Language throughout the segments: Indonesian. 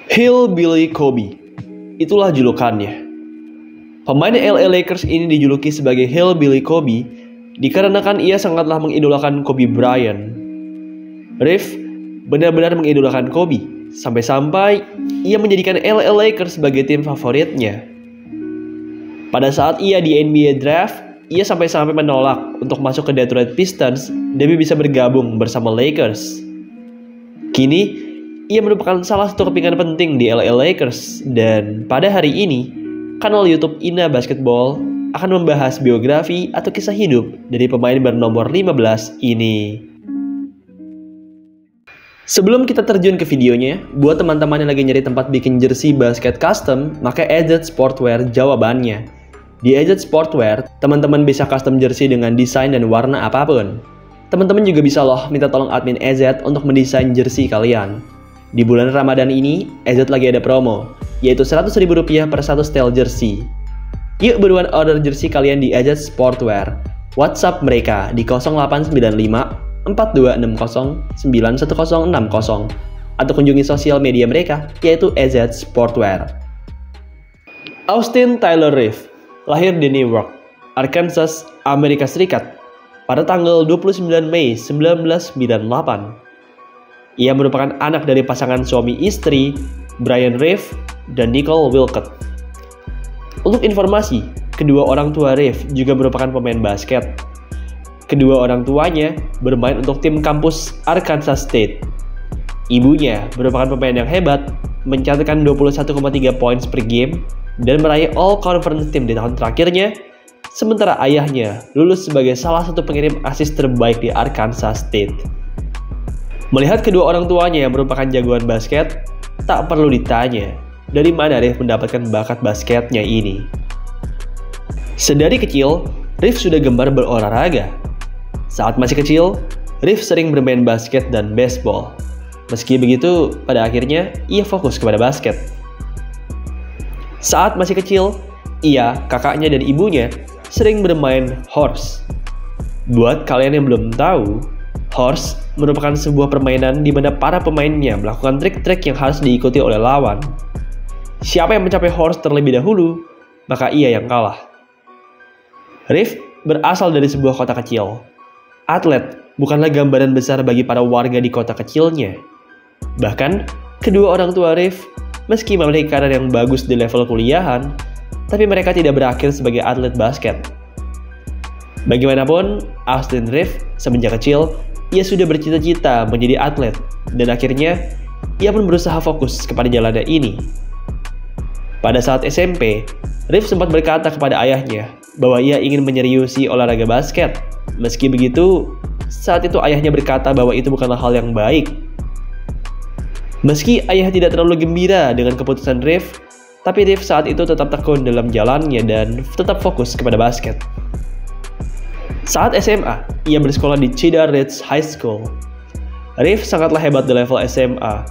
Hillbilly Kobe, itulah julukannya. Pemain LA Lakers ini dijuluki sebagai Hillbilly Kobe dikarenakan ia sangatlah mengidolakan Kobe Bryant. Reeve benar-benar mengidolakan Kobe, sampai-sampai ia menjadikan LA Lakers sebagai tim favoritnya. Pada saat ia di NBA Draft, ia sampai-sampai menolak untuk masuk ke Detroit Pistons demi bisa bergabung bersama Lakers. Kini, ia merupakan salah satu kepingan penting di LA Lakers, dan pada hari ini, kanal YouTube Ina Basketball akan membahas biografi atau kisah hidup dari pemain bernomor 15 ini. Sebelum kita terjun ke videonya, buat teman-teman yang lagi nyari tempat bikin jersey basket custom, maka AZ Sportwear jawabannya. Di AZ Sportwear, teman-teman bisa custom jersey dengan desain dan warna apapun. Teman-teman juga bisa loh minta tolong admin AZ untuk mendesain jersey kalian. Di bulan Ramadan ini, AZ lagi ada promo, yaitu Rp100.000 per satu style jersey. Yuk buruan order jersey kalian di AZ Sportwear. WhatsApp mereka di 0895 4260 91060 atau kunjungi sosial media mereka, yaitu AZ Sportwear. Austin Tyler Reeve lahir di Newark, Arkansas, Amerika Serikat pada tanggal 29 Mei 1998. Ia merupakan anak dari pasangan suami istri Brian Reeve dan Nicole Wilcott. Untuk informasi, kedua orang tua Reeve juga merupakan pemain basket. Kedua orang tuanya bermain untuk tim kampus Arkansas State. Ibunya merupakan pemain yang hebat, mencatatkan 21,3 poin per game dan meraih All Conference Team di tahun terakhirnya, sementara ayahnya lulus sebagai salah satu pengirim assist terbaik di Arkansas State. Melihat kedua orang tuanya yang merupakan jagoan basket, tak perlu ditanya dari mana Reeve mendapatkan bakat basketnya ini. Sedari kecil, Reeve sudah gemar berolahraga. Saat masih kecil, Reeve sering bermain basket dan baseball. Meski begitu, pada akhirnya ia fokus kepada basket. Saat masih kecil, ia, kakaknya, dan ibunya sering bermain horse. Buat kalian yang belum tahu, horse merupakan sebuah permainan di mana para pemainnya melakukan trik-trik yang harus diikuti oleh lawan. Siapa yang mencapai horse terlebih dahulu, maka ia yang kalah. Reeve berasal dari sebuah kota kecil. Atlet bukanlah gambaran besar bagi para warga di kota kecilnya. Bahkan, kedua orang tua Reeve meski memiliki karir yang bagus di level kuliahan, tapi mereka tidak berakhir sebagai atlet basket. Bagaimanapun, Austin Reeve semenjak kecil, ia sudah bercita-cita menjadi atlet, dan akhirnya, ia pun berusaha fokus kepada jalannya ini. Pada saat SMP, Reeve sempat berkata kepada ayahnya bahwa ia ingin menyeriusi olahraga basket. Meski begitu, saat itu ayahnya berkata bahwa itu bukanlah hal yang baik. Meski ayah tidak terlalu gembira dengan keputusan Reeve, tapi Reeve saat itu tetap tekun dalam jalannya dan tetap fokus kepada basket. Saat SMA, ia bersekolah di Cedar Ridge High School. Reeve sangatlah hebat di level SMA.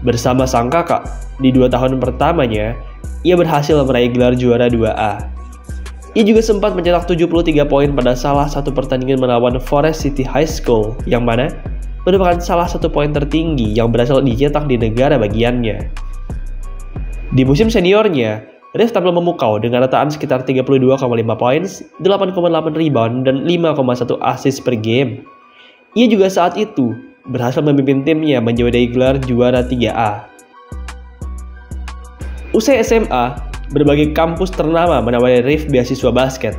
Bersama sang kakak, di 2 tahun pertamanya, ia berhasil meraih gelar juara 2A. Ia juga sempat mencetak 73 poin pada salah satu pertandingan melawan Forest City High School, yang mana merupakan salah satu poin tertinggi yang berhasil dicetak di negara bagiannya. Di musim seniornya, Reeve tampil memukau dengan rataan sekitar 32,5 poin, 8,8 rebound, dan 5,1 assist per game. Ia juga saat itu berhasil memimpin timnya menjuarai gelar juara 3A. Usai SMA, berbagai kampus ternama menawari Reeve beasiswa basket.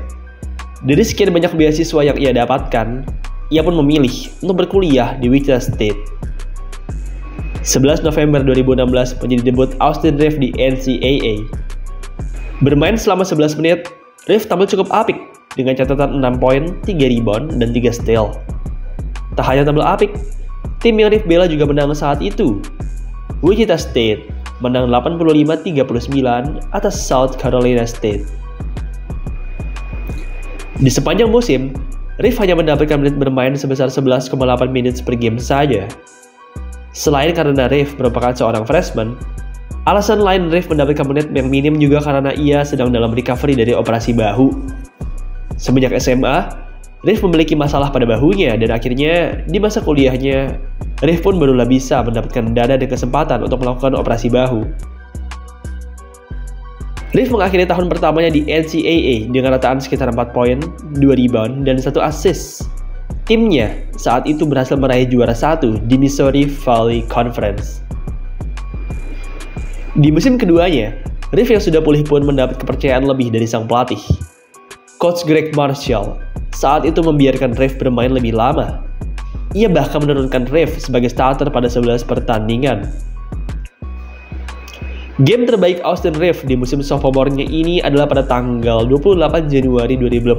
Dari sekian banyak beasiswa yang ia dapatkan, ia pun memilih untuk berkuliah di Wichita State. 11 November 2016 menjadi debut Austin Reeve di NCAA. Bermain selama 11 menit, Reeve tampil cukup apik dengan catatan 6 poin, 3 rebound, dan 3 steal. Tak hanya tampil apik, tim yang Reeve bela juga menang saat itu. Wichita State menang 85-39 atas South Carolina State. Di sepanjang musim, Reeve hanya mendapatkan menit bermain sebesar 11,8 menit per game saja. Selain karena Reeve merupakan seorang freshman, alasan lain Reeve mendapatkan menit yang minim juga karena ia sedang dalam recovery dari operasi bahu. Semenjak SMA, Rif memiliki masalah pada bahunya dan akhirnya di masa kuliahnya, Rif pun barulah bisa mendapatkan dana dan kesempatan untuk melakukan operasi bahu. Rif mengakhiri tahun pertamanya di NCAA dengan rataan sekitar 4 poin, 2 rebound, dan 1 assist. Timnya saat itu berhasil meraih juara 1 di Missouri Valley Conference. Di musim keduanya, Rif yang sudah pulih pun mendapat kepercayaan lebih dari sang pelatih. Coach Greg Marshall saat itu membiarkan Rif bermain lebih lama. Ia bahkan menurunkan Rif sebagai starter pada 11 pertandingan. Game terbaik Austin Reeves di musim sophomore-nya ini adalah pada tanggal 28 Januari 2018,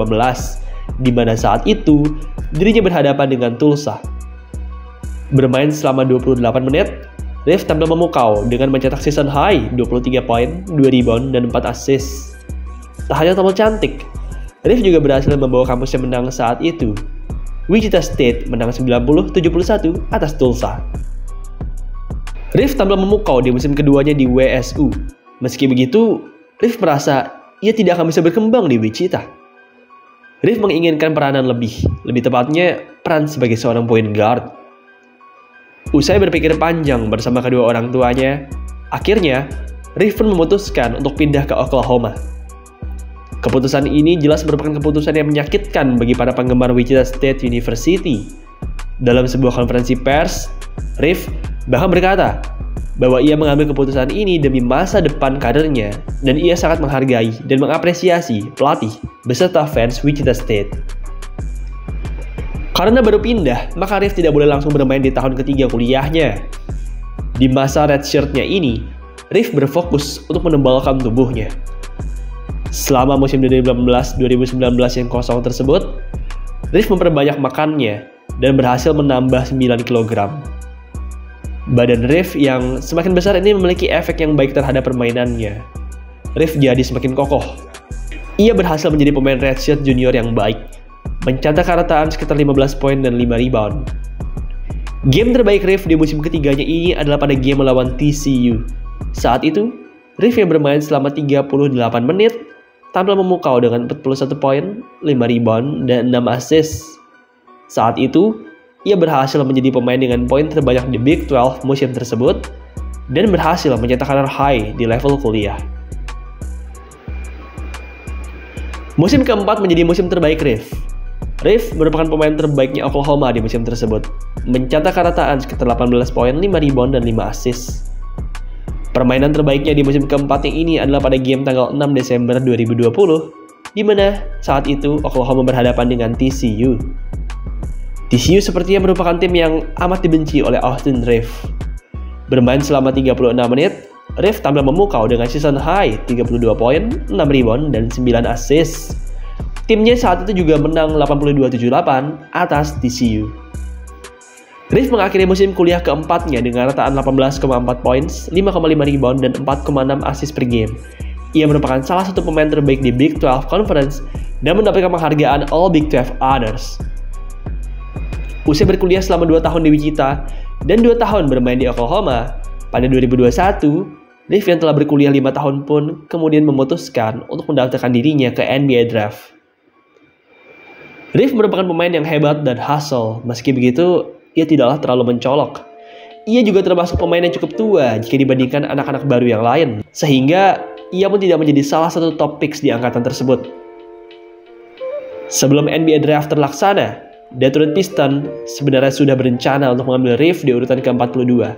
di mana saat itu dirinya berhadapan dengan Tulsa. Bermain selama 28 menit, Reeves tampil memukau dengan mencetak season high 23 poin, 2 rebound, dan 4 assist. Tak hanya tampil cantik, Reeves juga berhasil membawa kampusnya menang saat itu. Wichita State menang 90-71 atas Tulsa. Reeves tampil memukau di musim keduanya di WSU. Meski begitu, Reeves merasa ia tidak akan bisa berkembang di Wichita. Reeves menginginkan peranan lebih tepatnya peran sebagai seorang point guard. Usai berpikir panjang bersama kedua orang tuanya, akhirnya Reeves pun memutuskan untuk pindah ke Oklahoma. Keputusan ini jelas merupakan keputusan yang menyakitkan bagi para penggemar Wichita State University. Dalam sebuah konferensi pers, Reeves bahkan berkata bahwa ia mengambil keputusan ini demi masa depan karirnya dan ia sangat menghargai dan mengapresiasi pelatih beserta fans Wichita State. Karena baru pindah, maka Reeves tidak boleh langsung bermain di tahun ketiga kuliahnya. Di masa redshirt-nya ini, Reeves berfokus untuk menebalkan tubuhnya. Selama musim 2018-2019 yang kosong tersebut, Reeves memperbanyak makannya dan berhasil menambah 9 kg. Badan Reeves yang semakin besar ini memiliki efek yang baik terhadap permainannya. Reeves jadi semakin kokoh. Ia berhasil menjadi pemain redshirt junior yang baik, mencetak rataan sekitar 15 poin dan 5 rebound. Game terbaik Reeves di musim ketiganya ini adalah pada game melawan TCU. Saat itu, Reeves yang bermain selama 38 menit, tampil memukau dengan 41 poin, 5 rebound, dan 6 assist. Saat itu, ia berhasil menjadi pemain dengan poin terbanyak di Big 12 musim tersebut dan berhasil mencetak karir high di level kuliah. Musim keempat menjadi musim terbaik Reeves. Reeves merupakan pemain terbaiknya Oklahoma di musim tersebut, mencetak rataan sekitar 18 poin, 5 rebound, dan 5 assist. Permainan terbaiknya di musim keempat yang ini adalah pada game tanggal 6 Desember 2020, di mana saat itu Oklahoma berhadapan dengan TCU. TCU sepertinya merupakan tim yang amat dibenci oleh Austin Reeves. Bermain selama 36 menit, Reeves tampil memukau dengan season high 32 poin, 6 rebound, dan 9 assist. Timnya saat itu juga menang 82-78 atas TCU. Reeves mengakhiri musim kuliah keempatnya dengan rataan 18,4 points, 5,5 rebound, dan 4,6 assist per game. Ia merupakan salah satu pemain terbaik di Big 12 Conference dan mendapatkan penghargaan All Big 12 Honors. Usai berkuliah selama 2 tahun di Wichita dan 2 tahun bermain di Oklahoma, pada 2021, Reeves yang telah berkuliah 5 tahun pun kemudian memutuskan untuk mendaftarkan dirinya ke NBA Draft. Reeves merupakan pemain yang hebat dan hustle, meski begitu, ia tidaklah terlalu mencolok. Ia juga termasuk pemain yang cukup tua jika dibandingkan anak-anak baru yang lain, sehingga ia pun tidak menjadi salah satu top picks di angkatan tersebut. Sebelum NBA Draft terlaksana, Detroit Pistons sebenarnya sudah berencana untuk mengambil Reeves di urutan ke-42.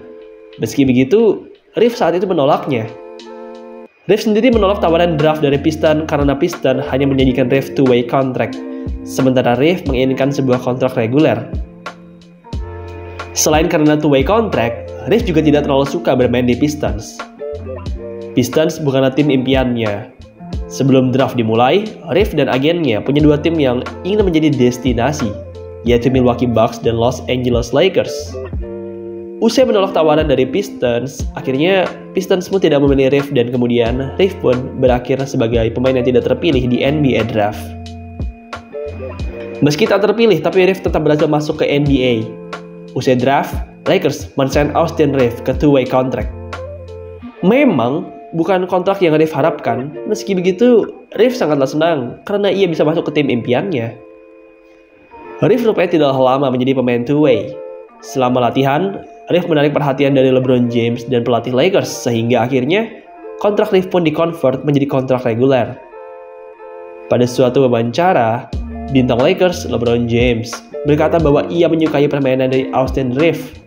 Meski begitu, Reeves saat itu menolaknya. Reeves sendiri menolak tawaran draft dari Pistons karena Pistons hanya menjanjikan Reeves two-way contract, sementara Reeves menginginkan sebuah kontrak reguler. Selain karena two-way contract, Reeves juga tidak terlalu suka bermain di Pistons. Pistons bukanlah tim impiannya. Sebelum draft dimulai, Reeves dan agennya punya 2 tim yang ingin menjadi destinasi, yaitu Milwaukee Bucks dan Los Angeles Lakers. Usai menolak tawaran dari Pistons, akhirnya Pistons pun tidak memilih Reeves dan kemudian Reeves pun berakhir sebagai pemain yang tidak terpilih di NBA Draft. Meski tak terpilih, tapi Reeves tetap berhasil masuk ke NBA. Usai draft, Lakers men-sign Austin Reeves ke two-way contract. Memang bukan kontrak yang Reeves harapkan, meski begitu Reeves sangatlah senang karena ia bisa masuk ke tim impiannya. Reeves rupanya tidak lama menjadi pemain two-way. Selama latihan, Reeves menarik perhatian dari LeBron James dan pelatih Lakers sehingga akhirnya kontrak Reeves pun dikonvert menjadi kontrak reguler. Pada suatu wawancara, bintang Lakers LeBron James berkata bahwa ia menyukai permainan dari Austin Reeves.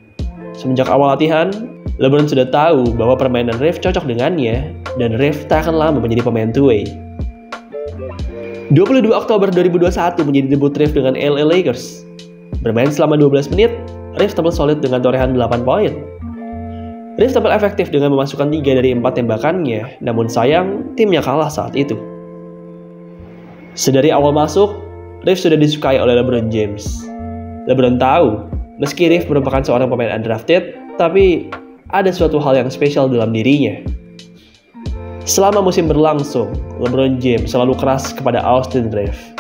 Semenjak awal latihan, LeBron sudah tahu bahwa permainan Reeves cocok dengannya dan Reeves tak akan lama menjadi pemain two-way. 22 Oktober 2021 menjadi debut Reeves dengan LA Lakers. Bermain selama 12 menit, Reeves tampil solid dengan torehan 8 poin. Reeves tampil efektif dengan memasukkan 3 dari 4 tembakannya, namun sayang timnya kalah saat itu. Sedari awal masuk, Reeves sudah disukai oleh LeBron James. LeBron tahu, meski Reeves merupakan seorang pemain undrafted, tapi ada suatu hal yang spesial dalam dirinya. Selama musim berlangsung, LeBron James selalu keras kepada Austin Reeves.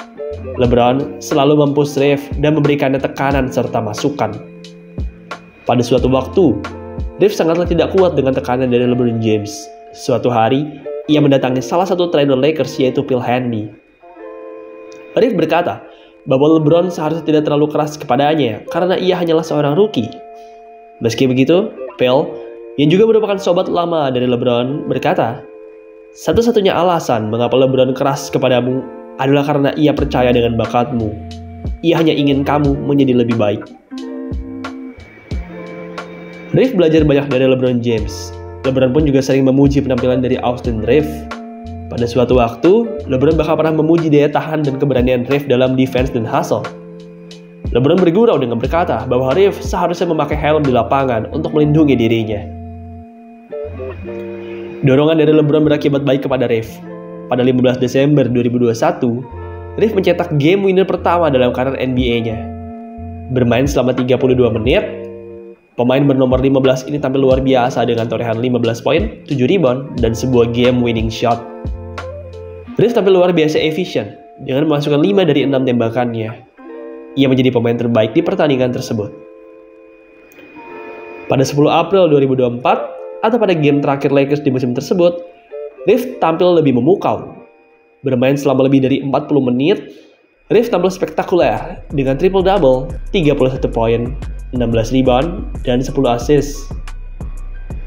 LeBron selalu mempush Reeves dan memberikannya tekanan serta masukan. Pada suatu waktu, Reeves sangatlah tidak kuat dengan tekanan dari LeBron James. Suatu hari, ia mendatangi salah satu trainer Lakers yaitu Phil Handy. Reeves berkata bahwa LeBron seharusnya tidak terlalu keras kepadanya karena ia hanyalah seorang rookie. Meski begitu, Phil, yang juga merupakan sobat lama dari LeBron, berkata, "Satu-satunya alasan mengapa LeBron keras kepadamu adalah karena ia percaya dengan bakatmu. Ia hanya ingin kamu menjadi lebih baik." Reeves belajar banyak dari LeBron James. LeBron pun juga sering memuji penampilan dari Austin Reeves. Pada suatu waktu, LeBron bahkan pernah memuji daya tahan dan keberanian Reeves dalam defense dan hustle. LeBron bergurau dengan berkata bahwa Reeves seharusnya memakai helm di lapangan untuk melindungi dirinya. Dorongan dari LeBron berakibat baik kepada Reeves. Pada 15 Desember 2021, Reeves mencetak game winner pertama dalam karir NBA-nya. Bermain selama 32 menit, pemain bernomor 15 ini tampil luar biasa dengan torehan 15 poin, 7 rebound, dan sebuah game winning shot. Reeves tampil luar biasa efisien dengan memasukkan 5 dari 6 tembakannya. Ia menjadi pemain terbaik di pertandingan tersebut. Pada 10 April 2024, atau pada game terakhir Lakers di musim tersebut, Reeves tampil lebih memukau. Bermain selama lebih dari 40 menit, Reeves tampil spektakuler dengan triple-double, 31 poin, 16 rebound, dan 10 assist.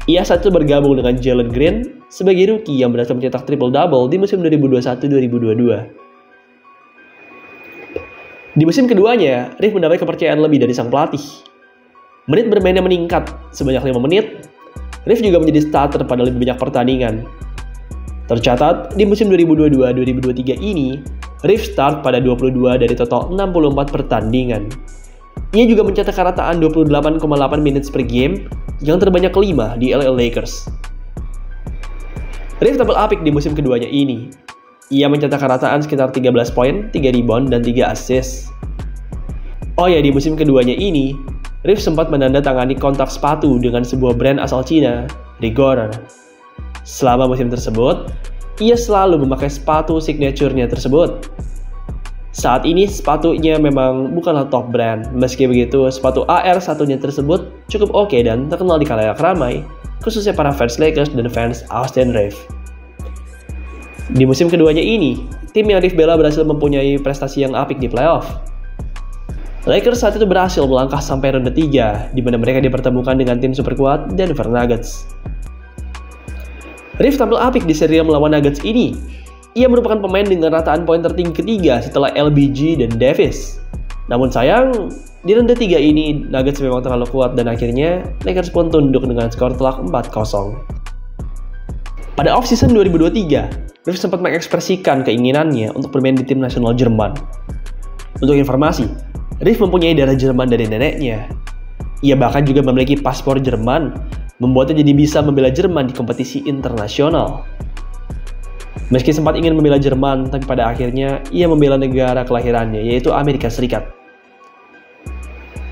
Ia saat itu bergabung dengan Jalen Green sebagai rookie yang berhasil mencetak triple-double di musim 2021-2022. Di musim keduanya, Reeves mendapat kepercayaan lebih dari sang pelatih. Menit bermainnya meningkat sebanyak 5 menit. Reeves juga menjadi starter pada lebih banyak pertandingan. Tercatat, di musim 2022-2023 ini, Reeves start pada 22 dari total 64 pertandingan. Ia juga mencetak rataan 28,8 minutes per game, yang terbanyak kelima di LA Lakers. Reeves tampil apik di musim keduanya ini. Ia mencetak rataan sekitar 13 poin, 3 rebound, dan 3 assist. Oh ya, di musim keduanya ini, Reeves sempat menandatangani kontrak sepatu dengan sebuah brand asal Cina, Rigor. Selama musim tersebut, ia selalu memakai sepatu signature-nya tersebut. Saat ini sepatunya memang bukanlah top brand, meski begitu sepatu AR1-nya tersebut cukup oke dan terkenal di khalayak ramai, khususnya para fans Lakers dan fans Austin Reeves. Di musim keduanya ini, tim yang Reeves bela berhasil mempunyai prestasi yang apik di playoff. Lakers saat itu berhasil melangkah sampai ronde 3, di mana mereka dipertemukan dengan tim super kuat Denver Nuggets. Reeves tampil apik di seri melawan Nuggets ini. Ia merupakan pemain dengan rataan poin tertinggi ketiga setelah LBJ dan Davis. Namun sayang, di ronde 3 ini Nuggets memang terlalu kuat dan akhirnya Lakers pun tunduk dengan skor telak 4-0. Pada off-season 2023, Reeves sempat mengekspresikan keinginannya untuk bermain di tim nasional Jerman. Untuk informasi, Reeves mempunyai darah Jerman dari neneknya. Ia bahkan juga memiliki paspor Jerman, membuatnya jadi bisa membela Jerman di kompetisi internasional. Meski sempat ingin membela Jerman, tapi pada akhirnya ia membela negara kelahirannya, yaitu Amerika Serikat.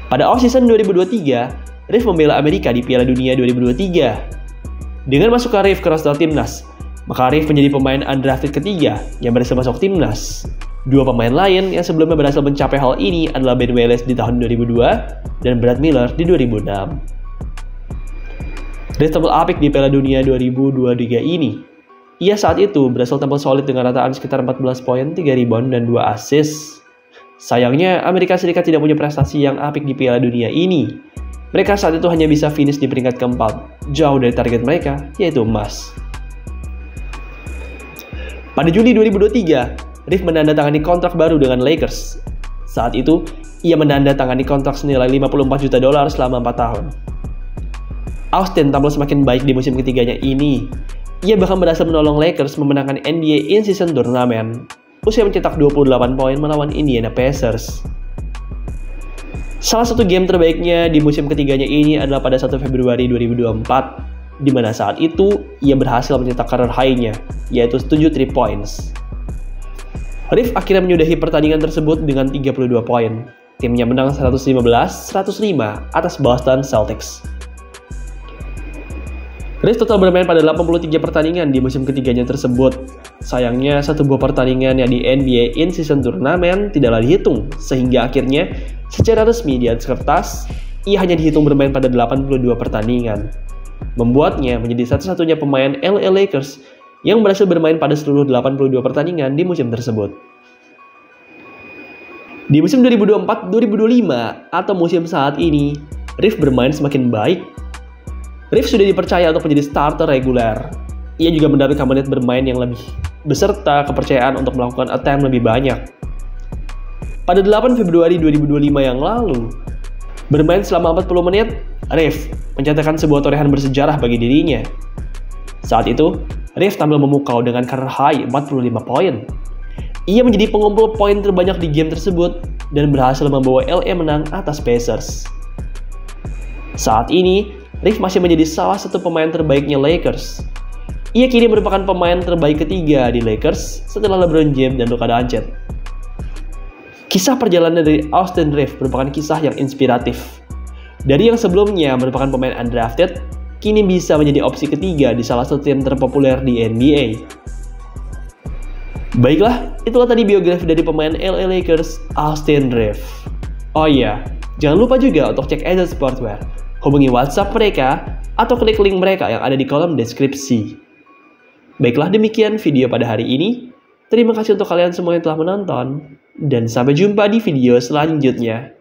Pada off-season 2023, Reeves membela Amerika di Piala Dunia 2023. Dengan masuknya Reeves ke roster timnas, maka Reeves menjadi pemain undrafted ketiga yang berhasil masuk timnas. Dua pemain lain yang sebelumnya berhasil mencapai hal ini adalah Ben Wallace di tahun 2002 dan Brad Miller di 2006. Reeves tampil apik di Piala Dunia 2023 ini. Ia saat itu berhasil tampil solid dengan rataan sekitar 14 poin, 3 rebound, dan 2 assist. Sayangnya, Amerika Serikat tidak punya prestasi yang apik di Piala Dunia ini. Mereka saat itu hanya bisa finish di peringkat keempat, jauh dari target mereka, yaitu emas. Pada Juli 2023, Reeves menandatangani kontrak baru dengan Lakers. Saat itu, ia menandatangani kontrak senilai $54 juta selama 4 tahun. Austin tampil semakin baik di musim ketiganya ini. Ia bahkan berhasil menolong Lakers memenangkan NBA In-Season Tournament. Usai mencetak 28 poin melawan Indiana Pacers. Salah satu game terbaiknya di musim ketiganya ini adalah pada 1 Februari 2024, di mana saat itu ia berhasil mencetak career high-nya, yaitu 7 3 points. Reeves akhirnya menyudahi pertandingan tersebut dengan 32 poin. Timnya menang 115-105 atas Boston Celtics. Reeves total bermain pada 83 pertandingan di musim ketiganya tersebut. Sayangnya, satu buah pertandingan yang di NBA In-Season Tournament tidaklah dihitung, sehingga akhirnya secara resmi di atas kertas, ia hanya dihitung bermain pada 82 pertandingan. Membuatnya menjadi satu-satunya pemain LA Lakers yang berhasil bermain pada seluruh 82 pertandingan di musim tersebut. Di musim 2024-2025 atau musim saat ini, Reeves bermain semakin baik. Reeves sudah dipercaya untuk menjadi starter reguler. Ia juga mendapatkan menit bermain yang lebih, beserta kepercayaan untuk melakukan attempt lebih banyak. Pada 8 Februari 2025 yang lalu, bermain selama 40 menit, Reeves mencatatkan sebuah torehan bersejarah bagi dirinya. Saat itu, Reeves tampil memukau dengan career high 45 poin. Ia menjadi pengumpul poin terbanyak di game tersebut dan berhasil membawa LA menang atas Pacers. Saat ini, Reeves masih menjadi salah satu pemain terbaiknya Lakers. Ia kini merupakan pemain terbaik ketiga di Lakers setelah LeBron James dan Luka Doncic. Kisah perjalanan dari Austin Reeves merupakan kisah yang inspiratif. Dari yang sebelumnya merupakan pemain undrafted, kini bisa menjadi opsi ketiga di salah satu tim terpopuler di NBA. Baiklah, itulah tadi biografi dari pemain LA Lakers, Austin Reeves. Oh iya, jangan lupa juga untuk cek Ezel Sportswear. Hubungi WhatsApp mereka atau klik link mereka yang ada di kolom deskripsi. Baiklah, demikian video pada hari ini. Terima kasih untuk kalian semua yang telah menonton, dan sampai jumpa di video selanjutnya.